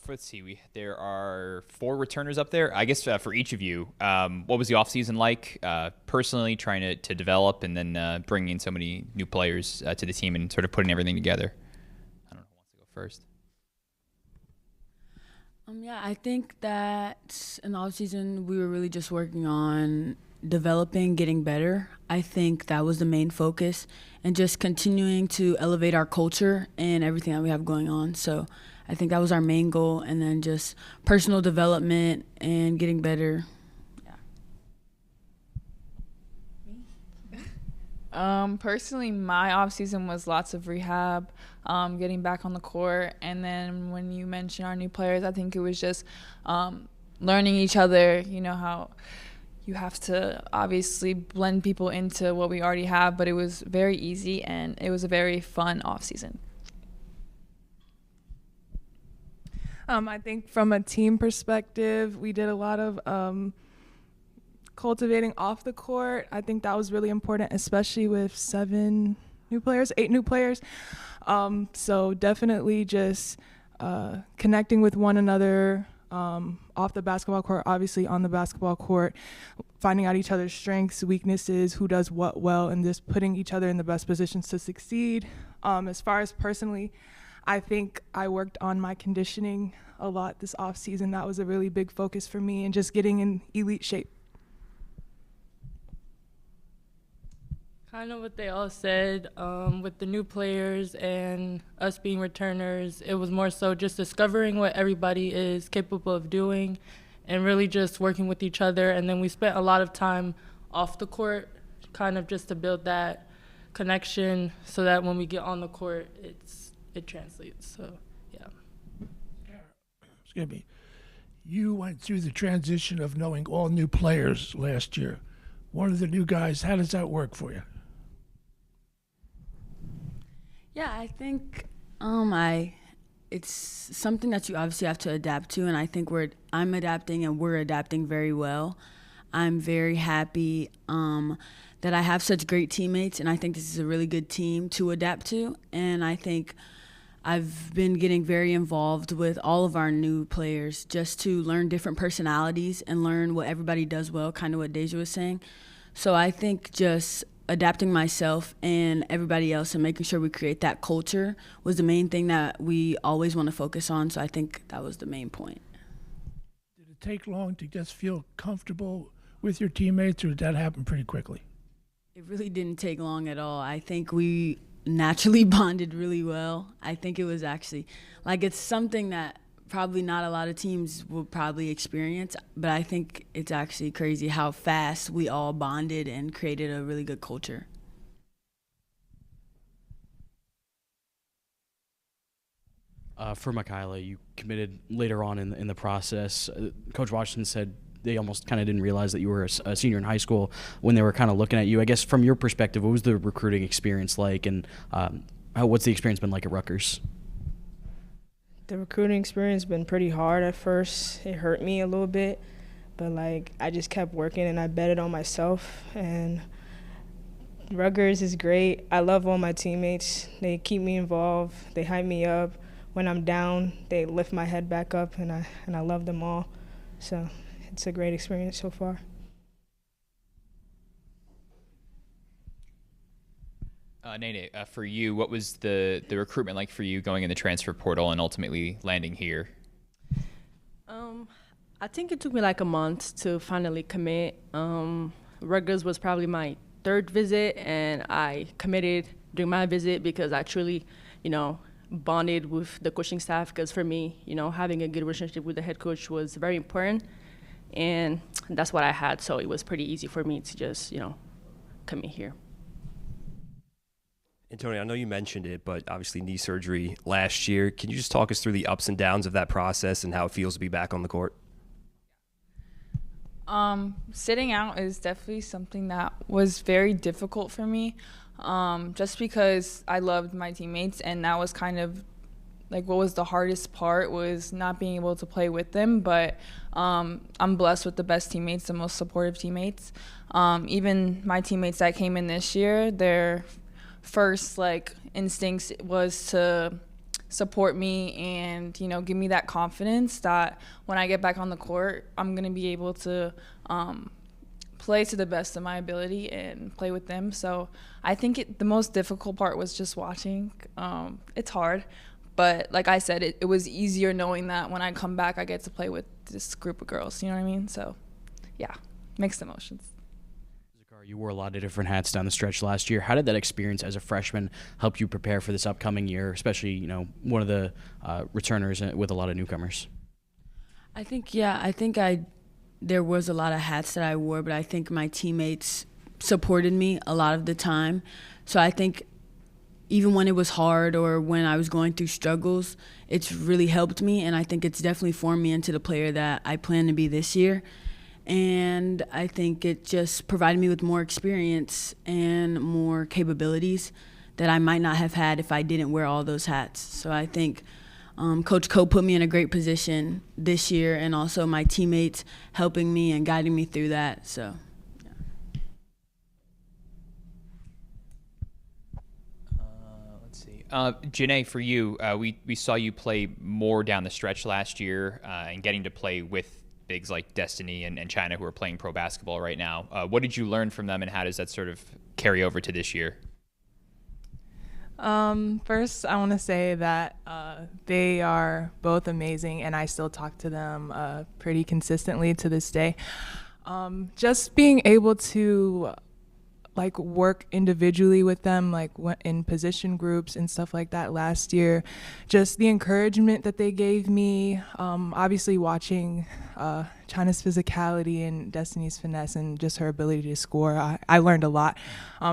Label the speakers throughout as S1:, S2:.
S1: let's see. There are 4 returners up there. I guess for each of you, what was the offseason like personally, trying to develop and then bringing in so many new players to the team and sort of putting everything together? I don't know who wants to go first.
S2: Yeah, I think that in the offseason we were really just working on developing, getting better. I think that was the main focus, and just continuing to elevate our culture and everything that we have going on. So I think that was our main goal, and then just personal development and getting better.
S3: Personally, my off season was lots of rehab, getting back on the court, and then when you mention our new players, I think it was just learning each other. You know how you have to obviously blend people into what we already have, but it was very easy and it was a very fun off season.
S4: I think from a team perspective, we did a lot of cultivating off the court. I think that was really important, especially with 8 new players. So definitely just connecting with one another off the basketball court, obviously on the basketball court, finding out each other's strengths, weaknesses, who does what well, and just putting each other in the best positions to succeed. As far as personally, I think I worked on my conditioning a lot this off season. That was a really big focus for me, and just getting in elite shape.
S5: Kind of what they all said, with the new players and us being returners, it was more so just discovering what everybody is capable of doing and really just working with each other. And then we spent a lot of time off the court, kind of just to build that connection so that when we get on the court, it translates. So, yeah.
S6: Excuse me. You went through the transition of knowing all new players last year. One of the new guys, how does that work for you?
S2: Yeah, I think it's something that you obviously have to adapt to, and I think I'm adapting and we're adapting very well. I'm very happy that I have such great teammates, and I think this is a really good team to adapt to. And I think I've been getting very involved with all of our new players just to learn different personalities and learn what everybody does well, kind of what Deja was saying. So I think just adapting myself and everybody else and making sure we create that culture was the main thing that we always want to focus on. So I think that was the main point.
S6: Did it take long to just feel comfortable with your teammates, or did that happen pretty quickly?
S2: It really didn't take long at all. I think we naturally bonded really well. I think it was actually, it's something that probably not a lot of teams will probably experience, but I think it's actually crazy how fast we all bonded and created a really good culture.
S7: For Michaela, you committed later on in the process. Coach Washington said they almost kind of didn't realize that you were a senior in high school when they were kind of looking at you. I guess from your perspective, what was the recruiting experience like, and what's the experience been like at Rutgers?
S8: The recruiting experience been pretty hard at first. It hurt me a little bit, but I just kept working and I betted on myself. And Rutgers is great. I love all my teammates. They keep me involved. They hype me up. When I'm down, they lift my head back up, and I love them all. So it's a great experience so far.
S1: Nene, for you, what was the recruitment like for you going in the transfer portal and ultimately landing here?
S9: I think it took me a month to finally commit. Rutgers was probably my 3rd visit, and I committed during my visit because I truly, bonded with the coaching staff. Because for me, having a good relationship with the head coach was very important, and that's what I had. So it was pretty easy for me to just, commit here.
S10: And Tony, I know you mentioned it, but obviously knee surgery last year. Can you just talk us through the ups and downs of that process and how it feels to be back on the court?
S3: Sitting out is definitely something that was very difficult for me, just because I loved my teammates, and that was kind of what was the hardest part was not being able to play with them. But I'm blessed with the best teammates, the most supportive teammates. Even my teammates that came in this year, their first instincts was to support me and, you know, give me that confidence that when I get back on the court, I'm going to be able to play to the best of my ability and play with them. So I think the most difficult part was just watching. It's hard, but like I said, it was easier knowing that when I come back, I get to play with this group of girls. You know what I mean? So, yeah, mixed emotions.
S7: You wore a lot of different hats down the stretch last year. How did that experience as a freshman help you prepare for this upcoming year, especially, you know, one of the returners with a lot of newcomers?
S2: I think there was a lot of hats that I wore, but I think my teammates supported me a lot of the time. So I think even when it was hard or when I was going through struggles, it's really helped me, and I think it's definitely formed me into the player that I plan to be this year. And I think it just provided me with more experience and more capabilities that I might not have had if I didn't wear all those hats. So I think Coach Cole put me in a great position this year, and also my teammates helping me and guiding me through that. So, yeah.
S1: Let's see. Janae, for you, we saw you play more down the stretch last year and getting to play with bigs like Destiny and China who are playing pro basketball right now. What did you learn from them, and how does that sort of carry over to this year?
S4: First, I want to say that they are both amazing, and I still talk to them pretty consistently to this day. Just being able to like work individually with them, like in position groups and stuff like that last year, just the encouragement that they gave me, obviously watching China's physicality and Destiny's finesse and just her ability to score. I learned a lot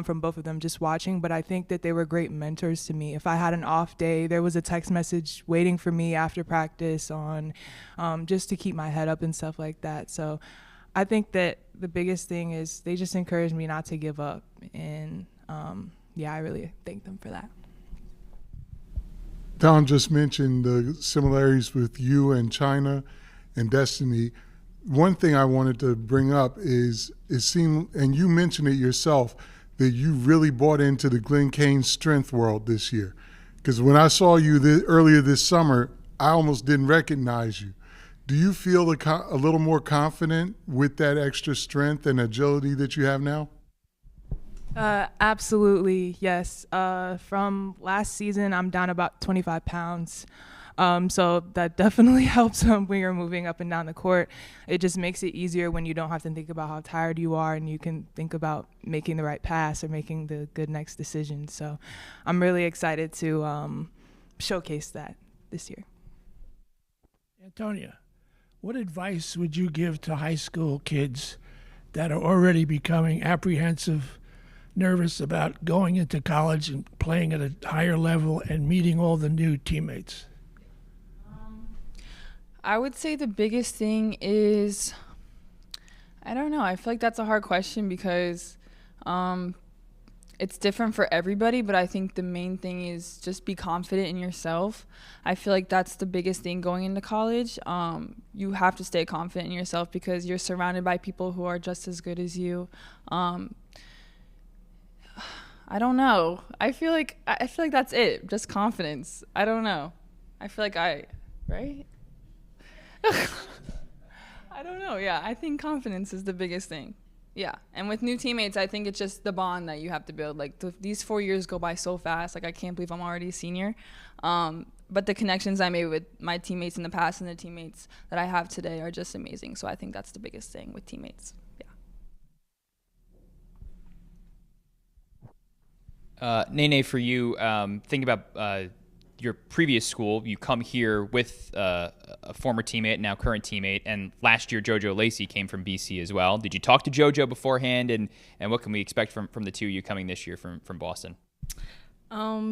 S4: from both of them just watching, but I think that they were great mentors to me. If I had an off day, there was a text message waiting for me after practice on just to keep my head up and stuff like that. So I think that the biggest thing is they just encouraged me not to give up, and I really thank them for that.
S11: Don just mentioned the similarities with you and China and Destiny. One thing I wanted to bring up is it seemed, and you mentioned it yourself, that you really bought into the Glen Kane strength world this year. Because when I saw you earlier this summer, I almost didn't recognize you. Do you feel a little more confident with that extra strength and agility that you have now?
S4: Absolutely, yes. From last season, I'm down about 25 pounds. So that definitely helps when you're moving up and down the court. It just makes it easier when you don't have to think about how tired you are, and you can think about making the right pass or making the good next decision. So I'm really excited to showcase that this year.
S6: Antonia, what advice would you give to high school kids that are already becoming apprehensive, nervous about going into college and playing at a higher level and meeting all the new teammates?
S3: I would say the biggest thing is, I don't know. I feel like that's a hard question because it's different for everybody, but I think the main thing is just be confident in yourself. I feel like that's the biggest thing going into college. You have to stay confident in yourself because you're surrounded by people who are just as good as you. I don't know. I feel like that's it. Just confidence. I don't know. I feel like right? I don't know. Yeah, I think confidence is the biggest thing. Yeah, and with new teammates, I think it's just the bond that you have to build. Like these 4 years go by so fast. Like I can't believe I'm already a senior. But the connections I made with my teammates in the past and the teammates that I have today are just amazing. So I think that's the biggest thing with teammates.
S1: Yeah. Nene, for you, thinking about your previous school, you come here with a former teammate, now current teammate, and last year JoJo Lacey came from BC as well. Did you talk to JoJo beforehand, and what can we expect from the two of you coming this year from Boston?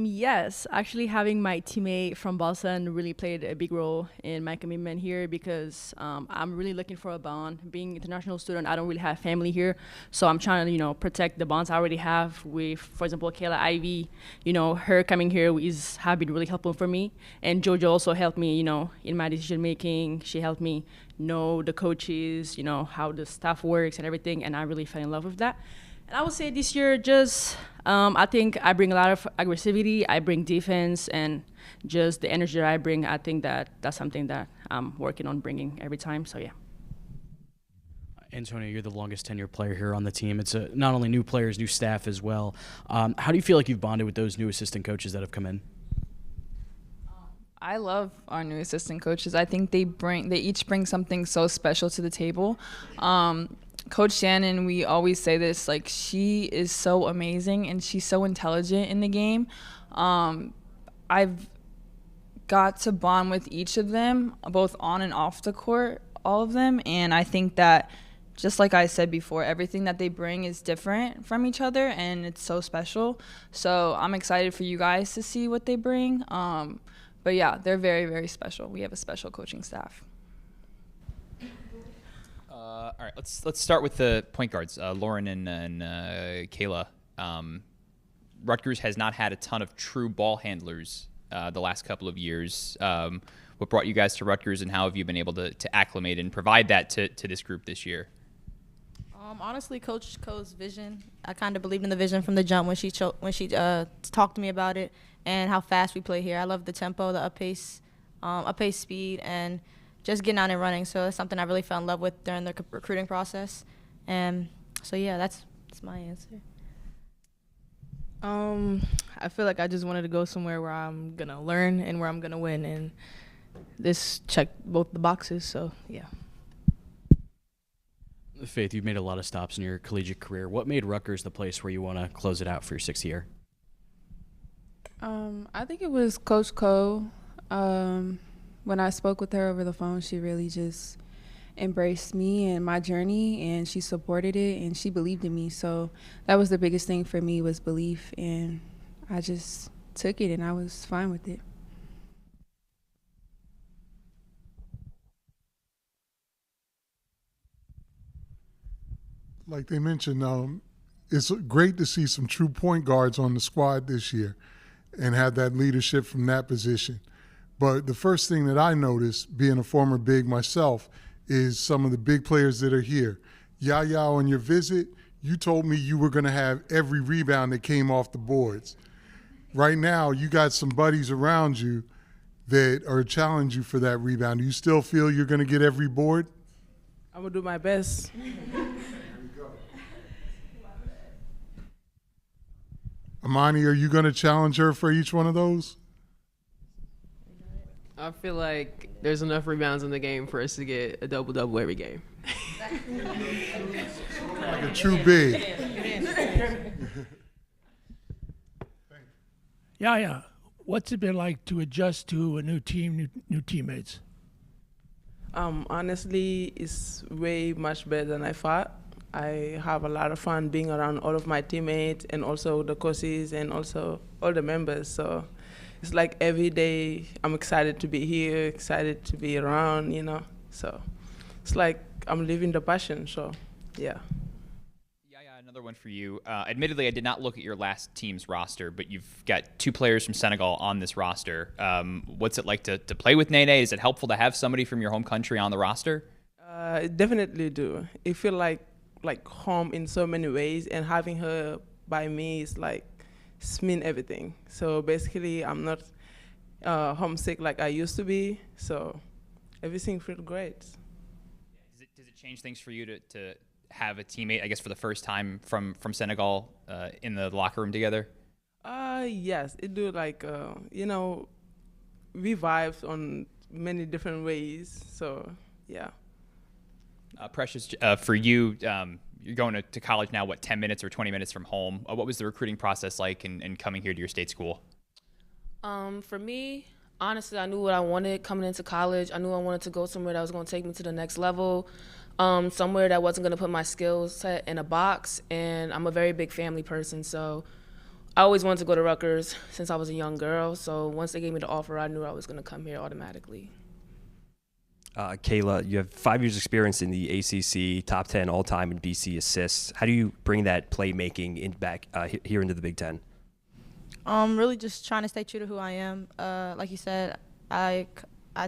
S9: Yes, actually having my teammate from Boston really played a big role in my commitment here because I'm really looking for a bond. Being an international student, I don't really have family here, so I'm trying to, protect the bonds I already have with, for example, Kayla Ivy. Her coming here has been really helpful for me, and JoJo also helped me, in my decision making. She helped me know the coaches, how the staff works and everything, and I really fell in love with that. And I would say this year, just I think I bring a lot of aggressivity. I bring defense, and just the energy that I bring. I think that's something that I'm working on bringing every time. So yeah.
S7: Antonio, you're the longest tenured player here on the team. It's not only new players, new staff as well. How do you feel like you've bonded with those new assistant coaches that have come in?
S3: I love our new assistant coaches. I think they each bring something so special to the table. Coach Shannon, we always say this, like, she is so amazing and she's so intelligent in the game. I've got to bond with each of them, both on and off the court, all of them, and I think that, just like I said before, everything that they bring is different from each other, and it's so special. So I'm excited for you guys to see what they bring. But yeah, they're very, very special. We have a special coaching staff.
S1: All right, let's start with the point guards, Lauren and Kayla. Rutgers has not had a ton of true ball handlers the last couple of years. What brought you guys to Rutgers, and how have you been able to acclimate and provide that to this group this year?
S12: Honestly, Coach Ko's vision. I kind of believed in the vision from the jump when she talked to me about it and how fast we play here. I love the tempo, the up pace speed, and just getting out and running. So that's something I really fell in love with during the recruiting process. And so yeah, that's my answer.
S8: I feel like I just wanted to go somewhere where I'm gonna learn and where I'm gonna win, and this checked both the boxes. So yeah.
S7: Faith, you've made a lot of stops in your collegiate career. What made Rutgers the place where you want to close it out for your 6th year?
S13: I think it was Coach Ko. When I spoke with her over the phone, she really just embraced me and my journey, and she supported it, and she believed in me. So that was the biggest thing for me, was belief, and I just took it, and I was fine with it.
S11: Like they mentioned, it's great to see some true point guards on the squad this year and have that leadership from that position. But the first thing that I noticed, being a former big myself, is some of the big players that are here. Yaya, on your visit, you told me you were going to have every rebound that came off the boards. Right now, you got some buddies around you that are challenging you for that rebound. Do you still feel you're going to get every board?
S14: I'm going to do my best.
S11: Amani, are you going to challenge her for each one of those?
S14: I feel like there's enough rebounds in the game for us to get a double-double every game.
S11: Like a true big.
S6: Yeah. What's it been like to adjust to a new team, new teammates?
S14: Honestly, it's way much better than I thought. I have a lot of fun being around all of my teammates and also the coaches and also all the members. So it's like every day I'm excited to be here, excited to be around, So it's like I'm living the passion, so yeah.
S1: Yeah, another one for you. Admittedly, I did not look at your last team's roster, but you've got 2 players from Senegal on this roster. What's it like to play with Nene? Is it helpful to have somebody from your home country on the roster?
S14: Definitely do. It feels like home in so many ways, and having her by me is like mean everything. So basically, I'm not homesick like I used to be. So everything feels great.
S1: Does it change things for you to have a teammate, I guess, for the first time from Senegal in the locker room together?
S14: Yes, it do. We vibed on many different ways. So yeah.
S1: Precious, for you, you're going to college now, 10 minutes or 20 minutes from home. What was the recruiting process like in coming here to your state school?
S15: For me, honestly, I knew what I wanted coming into college. I knew I wanted to go somewhere that was going to take me to the next level, somewhere that wasn't going to put my skill set in a box. And I'm a very big family person, so I always wanted to go to Rutgers since I was a young girl. So once they gave me the offer, I knew I was going to come here automatically.
S10: Kayla, you have 5 years experience in the ACC, top 10 all-time in BC assists. How do you bring that playmaking back here into the Big Ten?
S12: Really just trying to stay true to who I am. Like you said, I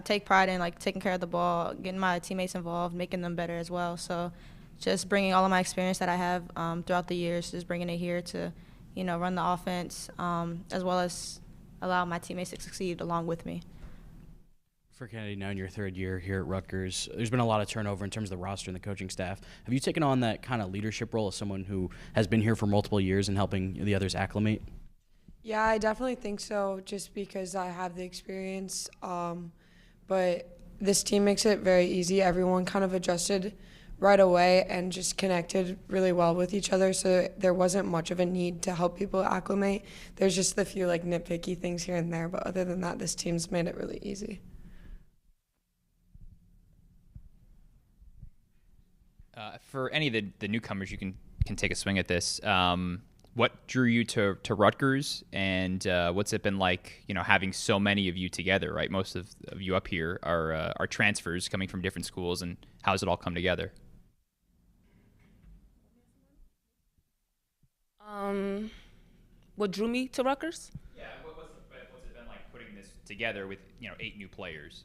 S12: take pride in taking care of the ball, getting my teammates involved, making them better as well. So just bringing all of my experience that I have throughout the years, just bringing it here to, run the offense, as well as allow my teammates to succeed along with me.
S7: For Kennedy, now in your third year here at Rutgers, there's been a lot of turnover in terms of the roster and the coaching staff. Have you taken on that kind of leadership role as someone who has been here for multiple years and helping the others acclimate?
S16: Yeah, I definitely think so, just because I have the experience. But this team makes it very easy. Everyone kind of adjusted right away and just connected really well with each other, so there wasn't much of a need to help people acclimate. There's just a few nitpicky things here and there, but other than that, this team's made it really easy.
S1: For any of the newcomers, you can take a swing at this. What drew you to Rutgers, and what's it been like, having so many of you together, right? Most of you up here are transfers coming from different schools, and how's it all come together?
S15: What drew me to Rutgers?
S1: Yeah, what's it been like putting this together with 8 new players?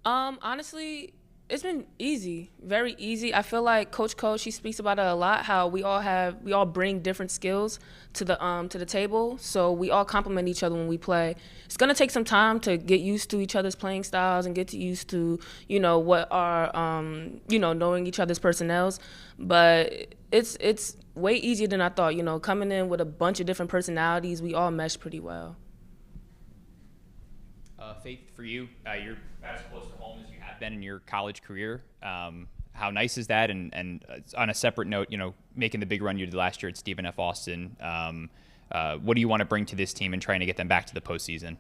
S15: Honestly, it's been easy, very easy. I feel like Coach Cole, she speaks about it a lot, how we all bring different skills to the table, so we all complement each other when we play. It's gonna take some time to get used to each other's playing styles and get used to what our knowing each other's personnels, but it's way easier than I thought. Coming in with a bunch of different personalities, we all mesh pretty well.
S1: Faith, for you, you're as close to home as you have been in your college career. How nice is that? And on a separate note, making the big run you did last year at Stephen F. Austin, what do you want to bring to this team and trying to get them back to the postseason?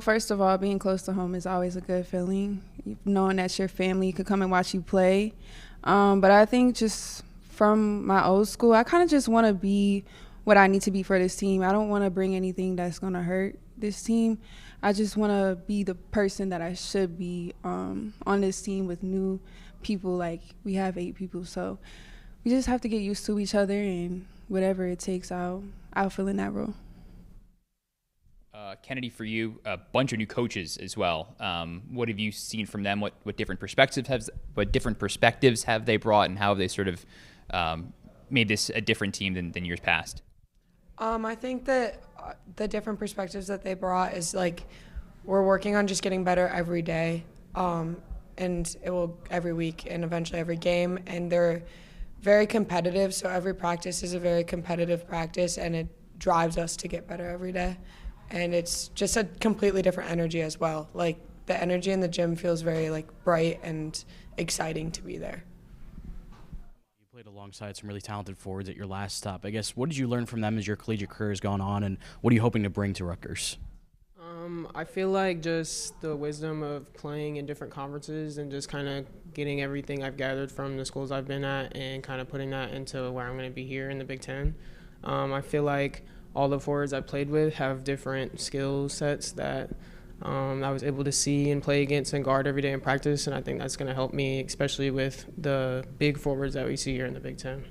S13: First of all, being close to home is always a good feeling, knowing that your family could come and watch you play. But I think just from my old school, I kind of just want to be what I need to be for this team. I don't want to bring anything that's going to hurt this team. I just want to be the person that I should be on this team with new people. Like, we have 8 people, so we just have to get used to each other, and whatever it takes, I'll fill in that role.
S1: Kennedy, for you, a bunch of new coaches as well. What have you seen from them? What different perspectives have they brought, and how have they sort of made this a different team than years past?
S16: I think that the different perspectives that they brought is we're working on just getting better every day, and it will every week and eventually every game. And they're very competitive, so every practice is a very competitive practice, and it drives us to get better every day. And it's just a completely different energy as well. The energy in the gym feels very bright and exciting to be there.
S7: You played alongside some really talented forwards at your last stop. I guess, what did you learn from them as your collegiate career has gone on, and what are you hoping to bring to Rutgers?
S17: I feel like just the wisdom of playing in different conferences and just kind of getting everything I've gathered from the schools I've been at and kind of putting that into where I'm going to be here in the Big Ten. I feel like all the forwards I played with have different skill sets that I was able to see and play against and guard every day in practice, and I think that's going to help me, especially with the big forwards that we see here in the Big Ten.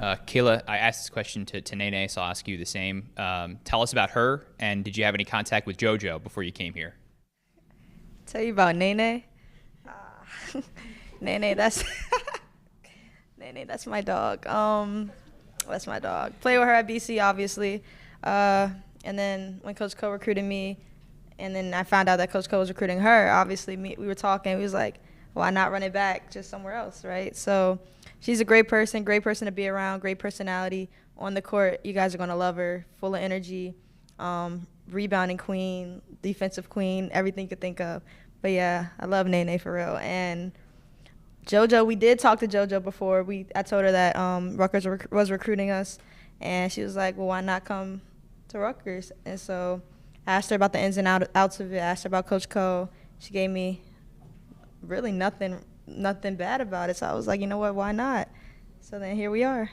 S1: Kayla, I asked this question to Nene, so I'll ask you the same. Tell us about her, and did you have any contact with JoJo before you came here?
S12: Tell you about Nene? Nene, that's Nene, that's my dog. That's my dog. Played with her at BC, obviously. And then when Coach Cole recruited me, and then I found out that Coach Cole was recruiting her, obviously we were talking. We was like, why not run it back just somewhere else, right? So she's a great person to be around, great personality. On the court, you guys are going to love her, full of energy, rebounding queen, defensive queen, everything you could think of. But, yeah, I love Nene for real. And JoJo, we did talk to JoJo before. I told her that Rutgers was recruiting us, and she was like, well, why not come to Rutgers? And so I asked her about the ins and outs of it. I asked her about Coach Cole. She gave me really nothing bad about it. So I was like, you know what, why not? So then here we are.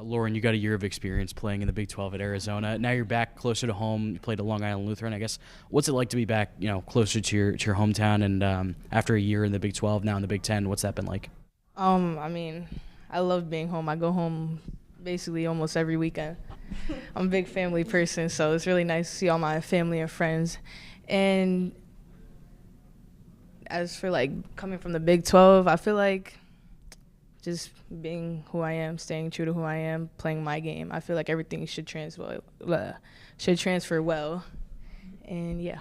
S7: Lauren, you got a year of experience playing in the Big 12 at Arizona. Now you're back closer to home. You played at Long Island Lutheran. I guess, what's it like to be back, closer to your hometown? And after a year in the Big 12, now in the Big 10, what's that been like?
S5: I mean, I love being home. I go home
S3: basically almost every weekend. I'm a big family person, so it's really nice to see all my family and friends. And as for like coming from the Big 12, I feel like just being who I am, staying true to who I am, playing my game. I feel like everything should transfer well. And yeah.